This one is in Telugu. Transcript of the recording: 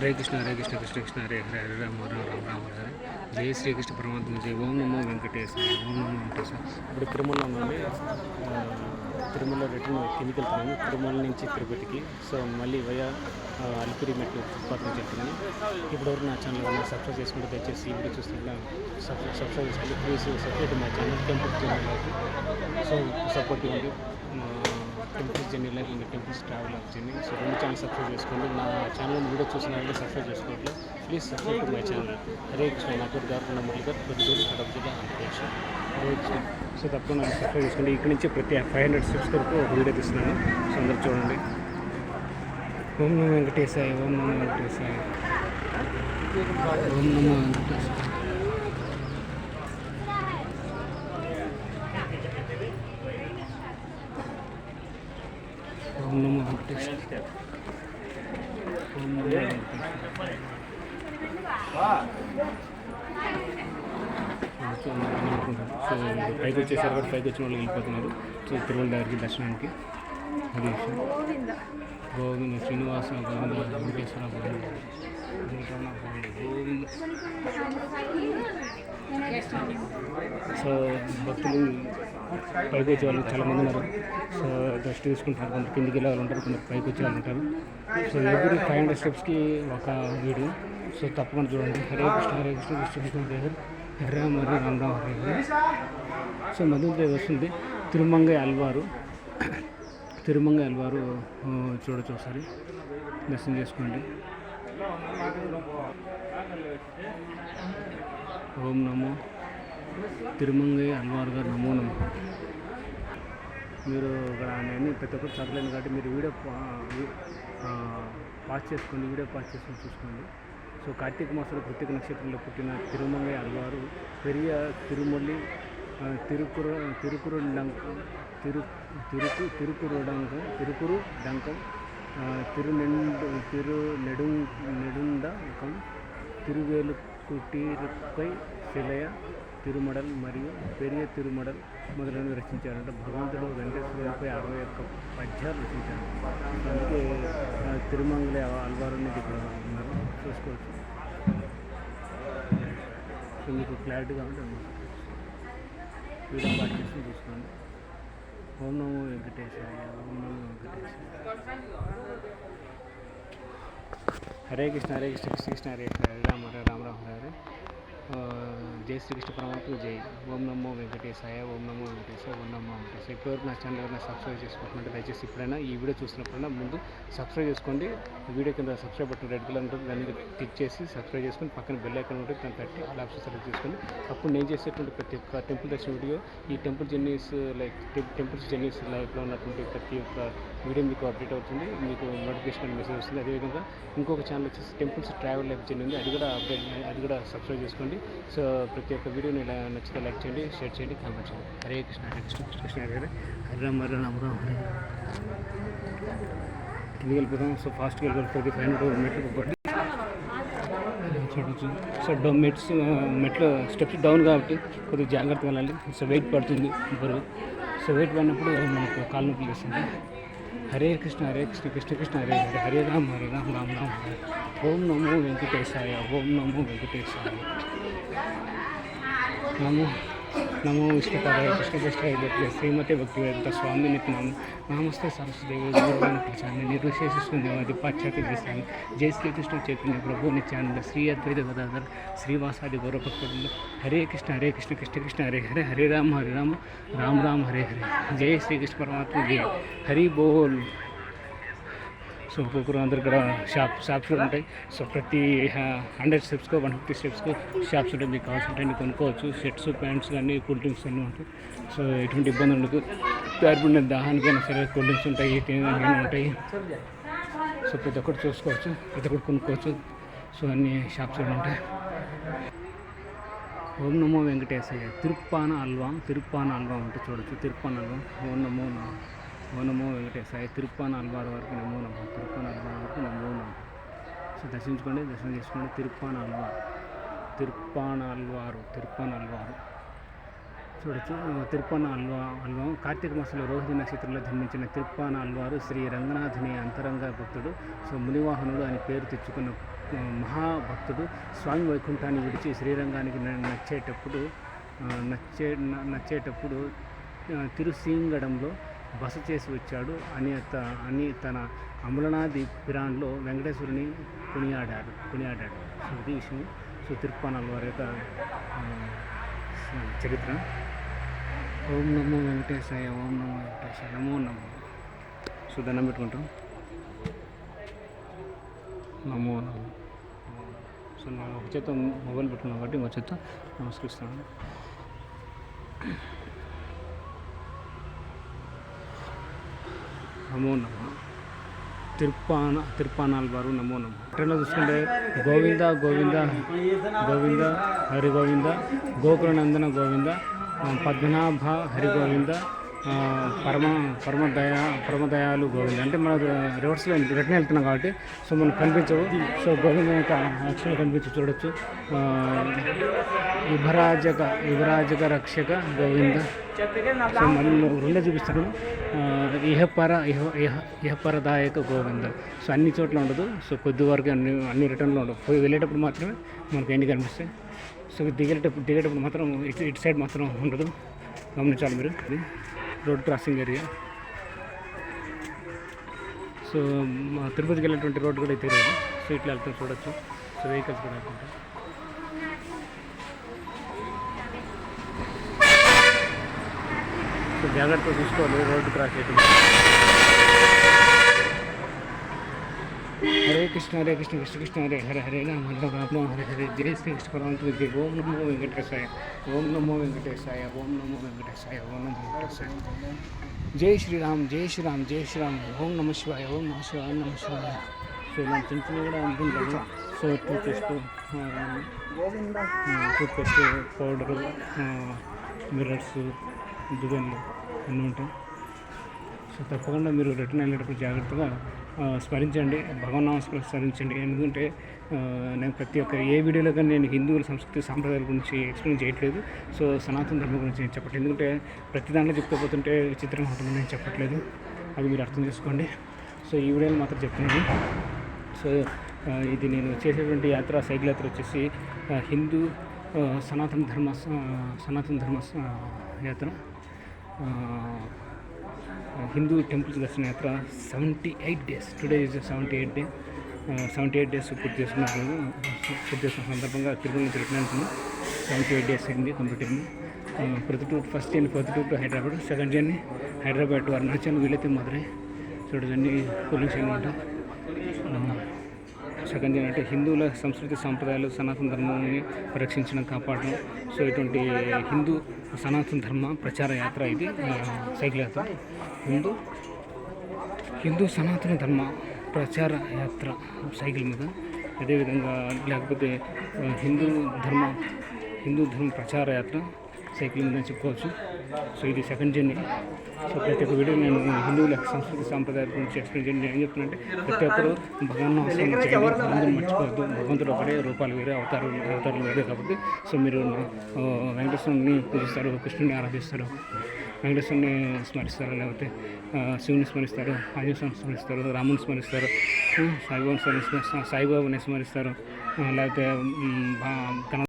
హరే కృష్ణ కృష్ణ కృష్ణ హరే హరే హరే రామ రామ రామ రామ హరే జై శ్రీకృష్ణ పరమాత్మ జై ఓం నమో వెంకటేశ్వర ఓం నమో వెంకటేశ్వర. ఇప్పుడు తిరుమల నుండి తిరుమల రిటర్న్ కిందికి వెళ్తున్నాము, తిరుమల నుంచి తిరుపతికి. సో మళ్ళీ వయా అలిపిరి మెట్లు ఫుట్పాత్ నుంచి వెళ్తున్నాను. ఇప్పటివరకు నా ఛానల్ సబ్స్క్రైబ్ చేసుకుంటే దయచేసి ఈ వీడియో చూస్తున్నా సబ్స్క్రైబ్ చేసుకోండి. Please subscribe my channel temple journey. So support ఇవ్వండి టెంపుల్స్ జర్నీ లైఫ్ ఇంకా టెంపుల్స్ ట్రావెల్ జర్నీ. సో రెండు ఛానల్ సబ్స్క్రైబ్ చేసుకోండి. నా ఛానల్ వీడియో చూసిన వాళ్ళని సబ్స్క్రైబ్ చేసుకోవట్లేదు, please subscribe to my channel. Hare Krishna. నా పేరు గారు మురళీధర్, ప్రతిదూరు కడప జిల్లా ఆంధ్రప్రదేశ్. హరే కృష్ణ. సో తప్పకుండా సబ్స్క్రైబ్ చేసుకోండి. ఇక్కడి నుంచి ప్రతి 500 స్టెప్స్ వరకు ఒక వీడియో తీస్తున్నాను. సో అందరూ చూడండి. ఓం నమో వెంకటేశాయ ఓం నమో వెంకటేశాయ ఓం నమో వెంకటేశాయ. ఓం నమో వెంకటేశాయ ఓం నమో వెంకటేశాయ. సో పైకి వచ్చేసారు కాబట్టి పైకి వచ్చిన వాళ్ళు వెళ్ళిపోతున్నారు. సో తిరుమల దగ్గరికి దర్శనానికి. హరి గోవింద శ్రీనివాస గోవింద వెంకటేశ్వర గోవింద గోవింద. సో భక్తులు పైకి వచ్చే వాళ్ళు చాలామంది ఉన్నారు. సో రెస్ట్ తీసుకుంటారు, కొందరు కిందికి వెళ్ళే వాళ్ళు ఉంటారు, కొందరు పైకి వచ్చే వాళ్ళు ఉంటారు. సో ఎవ్రీ 500 స్టెప్స్కి ఒక వీడియో. సో తప్పకుండా చూడండి. హరే కృష్ణ హరే కృష్ణ కృష్ణ కృష్ణ హరే హరే రామ హరే రామ రామ హరే హరే. సో మధ్య వస్తుంది తిరుమంగై అల్వారు. తిరుమంగై అల్వారు చూడొచ్చు, ఒకసారి దర్శనం చేసుకోండి. ఓం నమో తిరుమంగై అల్వారు గారు నమో నమో. మీరు ఇక్కడ నేను ప్రతి ఒక్కరు చదవలేను కాబట్టి మీరు వీడియో పాస్ చేసుకోండి, వీడియో పాస్ చేసుకొని చూసుకోండి. సో కార్తీక మాసంలో కృతిక నక్షత్రంలో పుట్టిన తిరుమంగై అల్వారు పెరియ తిరుమల్లి తిరుకురుడంకం తిరునెడుండకం తిరువేలుకుటీరుపై శిలయ తిరుమడల్ మరియు పెరియ తిరుమడల్ మొదలైనవి రచించారంటే భగవంతుడు వెంకటేశ్వరుడిపై 61 పద్యాలు రచించారు. అందుకే తిరుమంగై అల్వారు అనేది ఇక్కడ ఉన్నారు, చూసుకోవచ్చు. సో మీకు క్లారిటీగా ఉంటుంది, వీడియో పాటు చేసి చూసుకోండి. ఓం నమో వెంకటేశాయ ఓం నమో వెంకటేశాయ. హరే కృష్ణ హరే కృష్ణ కృష్ణ కృష్ణ హరే హరే రామ హరే రామ రామ హరే. జై శ్రీకృష్ణ పరమాత్మ జై. ఓం నమో వెంకటేశాయ ఓం నమో వెంకటేశాయ ఓం నమో వెంకటేశాయ. ఇప్పటివరకు నా ఛానల్ ఎవరైనా సబ్స్క్రైబ్ చేసుకుంటున్నట్టు దయచేసి ఇప్పుడైనా ఈ వీడియో చూసినప్పుడైనా ముందు సబ్స్క్రైబ్ చేసుకోండి. వీడియో కింద సబ్స్క్రైబ్ బటన్ రెడ్ కలర్ ఉంటుంది, దాన్ని క్లిక్ చేసి సబ్స్క్రైబ్ చేసుకొని పక్కన బెల్ ఐకాన్ ఉంటుంది, దాన్ని తట్టి ఆల్ ఆప్షన్ సెలెక్ట్ చేసుకోండి. అప్పుడు నేను చేసేటువంటి ప్రతి ఒక్క టెంపుల్ దర్శన వీడియో, ఈ temple journeys like temples journeys లైఫ్లో ఉన్నటువంటి ప్రతి ఒక్క వీడియో మీకు అప్డేట్ అవుతుంది, మీకు నోటిఫికేషన్ మెసేజ్ వస్తుంది. అదేవిధంగా ఇంకొక ఛానల్ వచ్చేసి టెంపుల్స్ ట్రావెల్ లైఫ్ జర్నీ ఉంది, అది కూడా సబ్స్క్రైబ్ చేసుకోండి. సో ప్రతి ఒక్క వీడియోని ఇలా నచ్చితే లైక్ చేయండి, షేర్ చేయండి, కామెంట్ చేయండి. హరే కృష్ణ హరే కృష్ణ కృష్ణ హరే హరే హరే రామ హరే రామ రామ హరే. కిందికి వెళ్ళిపోతాం. సో ఫాస్ట్గా వెళ్ళిపోతుంది. 500 మెట్లు పడి చూడవచ్చు. సో మెట్లు స్టెప్స్ డౌన్ కాబట్టి కొద్దిగా జాగ్రత్తగా వెళ్ళాలి. సో వెయిట్ పడుతుంది బరువు. సో వెయిట్ పడినప్పుడు మనకు కాళ్ళు నొప్పి వేస్తుంది. హరే కృష్ణ కృష్ణ కృష్ణ హరే హరే హరే రామ రామ రామ హరే. ఓం నమో వెంకటేశాయ ఓం నమో వెంకటేశాయ నమో విష్ణుపాదాయ కృష్ణ కృష్ణ శ్రీమతి భక్తి వేద స్వామి నిత్యనామం నమస్తే సరస్వదేవి ప్రచారాన్ని నిర్విశేషిస్తుంది పాశ్చాత్య దేశాన్ని. జై శ్రీకృష్ణ చైతన్య ప్రభు నిత్యానంద శ్రీ అద్వైత గదాధర్ శ్రీవాసాది గౌరవభక్తులు. హరే కృష్ణ కృష్ణ కృష్ణ హరే హరే హరే రామ రామ రామ హరే హరే. జై శ్రీకృష్ణ పరమాత్మ జై. హరి బోల్. సో ఒక్కొక్కరు అందరు ఇక్కడ షాప్స్ కూడా ఉంటాయి. సో ప్రతి 100 స్టెప్స్కో 150 స్టెప్స్కో షాప్స్ ఉంటాయి. మీకు కావాల్సిన కొనుక్కోవచ్చు. షర్ట్స్ ప్యాంట్స్ కానీ కూల్ డ్రింక్స్ అన్నీ ఉంటాయి. సో ఎటువంటి ఇబ్బంది ఉండదు. పేరుపడిన దాహానికైనా సరే కూల్ డ్రింక్స్ ఉంటాయి, తినడానికి ఉంటాయి. సో ప్రతి ఒక్కటి చూసుకోవచ్చు, ప్రతి ఒక్కటి కొనుక్కోవచ్చు. సో అన్ని షాప్స్ కూడా ఉంటాయి. ఓం నమో వెంకటేశాయ. తిరుప్పాన అల్వా అంటే చూడొచ్చు. తిరుప్పాన అల్వా. ఓం నమో వెంకటేశాయ. తిరుప్పాన అల్వారు వరకు నమో నమో. తిరుప్పాన అల్వారు వరకు నమో నమో. సో దర్శనం చేసుకోండి. తిరుప్పాన అల్వారు చూడొచ్చు. తిరుప్పాన అల్వా కార్తీక మాసంలో రోహిణి నక్షత్రంలో జన్మించిన తిరుప్పాన అల్వారు శ్రీ రంగనాథుని అంతరంగ భక్తుడు. సో మునివాహనుడు అని పేరు తెచ్చుకున్న మహాభక్తుడు స్వామి వైకుంఠాన్ని విడిచి శ్రీరంగానికి నచ్చేటప్పుడు తిరుసీంగడంలో బస చేసి వచ్చాడు అని తన అమలనాది పిరాన్లో వెంకటేశ్వరుని కొనియాడాడు. సో ఇది విషయం. సో తిరుప్పానాల్ వారి యొక్క చరిత్ర. ఓం నమో వెంకటేశాయ, ఓం నమో వెంకటేశాయ, నమో నమో. సో దండం పెట్టుకుంటాం. నమో నమో. సో నేను ఒక చేత మొబైల్ పెట్టుకున్నాను కాబట్టి ఒక చేత నమస్కరిస్తాను. నమో నమో. తిరుప్పానాల్ వారు నమో నమో. ట్రైన్లో చూసుకుంటే గోవింద గోవింద గోవింద హరి గోవింద, గోకులనందన గోవింద, పద్మనాభ హరి గోవింద, పరమదయాలు గోవింద. అంటే మన రివర్స్లో రిటర్న్ వెళ్తున్నాం కాబట్టి సో మనకు కనిపించవు. సో గోవింద యొక్క అక్షరాలు కనిపించి చూడొచ్చు. యువరాజక రక్షక గోవింద. సో మనం రెండే చూపిస్తాను. ఇహపరదాయక గోవింద. సో అన్ని చోట్ల ఉండదు. సో కొద్ది వరకు అన్ని రిటర్న్లో ఉండవు. పోయి వెళ్ళేటప్పుడు మాత్రమే మనకు ఎన్ని కనిపిస్తాయి. సో దిగేటప్పుడు మాత్రం ఇటు సైడ్ మాత్రం ఉండదు, గమనించాలి మీరు. Road crossing area. సో మా తిరుపతికి వెళ్ళేటువంటి రోడ్డు కూడా అయితే లేదు. సో ఇట్లా వెళ్తాం చూడొచ్చు. సో వెహికల్స్ కూడా వెళ్తుంటాయి. సో జాగ్రత్తగా చూసుకోవాలి రోడ్డు క్రాస్ చేయకుండా. హరే కృష్ణ కృష్ణ కృష్ణ హరే హరే హరే రామ రామ హరే హరే. జై శ్రీ కృష్ణ పరమాత్మకి. ఓం నమో వెంకటేశాయ, ఓం నమో వెంకటేశాయ, ఓం నమో వెంకటేశాయ, ఓం నమో వెంకటేశాయ. జై శ్రీరామ్, జై శ్రీరామ్, జై శ్రీరామ్. ఓం నమ శివాయ, ఓం నమ శివాయ, ఓం నమ శివాయ. సో ఇలా చిన్న చిన్న కూడా అనుకుంటారు. సో టూత్పేస్ట్ పౌడరు, మిర్రర్స్, దువ్వెనలు అన్నీ ఉంటాయి. సో తప్పకుండా మీరు రిటర్న్ వెళ్ళేటప్పుడు జాగ్రత్తగా స్మరించండి, భగవన్నామస్మరణ స్మరించండి. ఎందుకంటే నేను ప్రతి ఒక్క ఏ వీడియోలో కానీ నేను హిందువుల సంస్కృతి సాంప్రదాయాల గురించి ఎక్స్ప్లెయిన్ చేయట్లేదు. సో సనాతన ధర్మం గురించి నేను చెప్పట్లేదు. ఎందుకంటే ప్రతి దాంట్లో చెప్పుకోపోతుంటే విచిత్రంగా ఉంటుందని నేను చెప్పట్లేదు. అది మీరు అర్థం చేసుకోండి. సో ఈ వీడియోలో మాత్రం చెప్తున్నాను. సో ఇది నేను చేసేటువంటి యాత్ర, సైకిల్ యాత్ర వచ్చేసి హిందూ సనాతన ధర్మ యాత్ర, హిందూ టెంపుల్స్ దర్శన యాత్ర 78 days. టుడే ఈజ్ 78 days పూర్తి చేస్తున్న సందర్భంగా తిరుమల నుంచి రిటర్న్ అవుతుంది. 78 days అయింది, కంప్లీట్ అయింది. First journey Proddatur to Hyderabad, second journey Hyderabad to Arunachal, వీలైతే మధురై. చూడండి కూలింగ్స్ అనమాట. సెకండ్ జర్నీ అంటే హిందువుల సంస్కృతి సాంప్రదాయాలు, సనాతన ధర్మాన్ని పరిరక్షించడం, కాపాడడం. సో ఇటువంటి హిందూ సనాతన ధర్మ ప్రచార యాత్ర ఇది సైకిల్ యాత్ర. హిందూ సనాతన ధర్మ ప్రచార యాత్ర సైకిల్ మీద. అదేవిధంగా లేకపోతే హిందూ ధర్మ ప్రచార యాత్ర సైకిల్ మీద చెప్పుకోవచ్చు. సో ఇది సెకండ్ జర్నీ. సో ప్రతి ఒక్క వీడియో నేను హిందువుల సంస్కృతి సాంప్రదాయాల గురించి ఎక్స్ప్లెయిన్ చేయండి. ఏం చెప్తున్నానంటే ప్రతి ఒక్కరు భగవాన్ అవసరం చేయండి, భగవంతుని మర్చిపోవద్దు. భగవంతుడు ఒకటే, రూపాలు వేరే, అవతారాలు వేరే. కాబట్టి సో మీరు వెంకటేశ్వరుని పూజిస్తారు, కృష్ణుని ఆరాధిస్తారు, వెంకటేశ్వరుని స్మరిస్తారు, లేకపోతే శివుని స్మరిస్తారు, ఆంజనేయుని స్మరిస్తారు, రాముని స్మరిస్తారు, సాయిబాబాని స్మరిస్తారు, లేకపోతే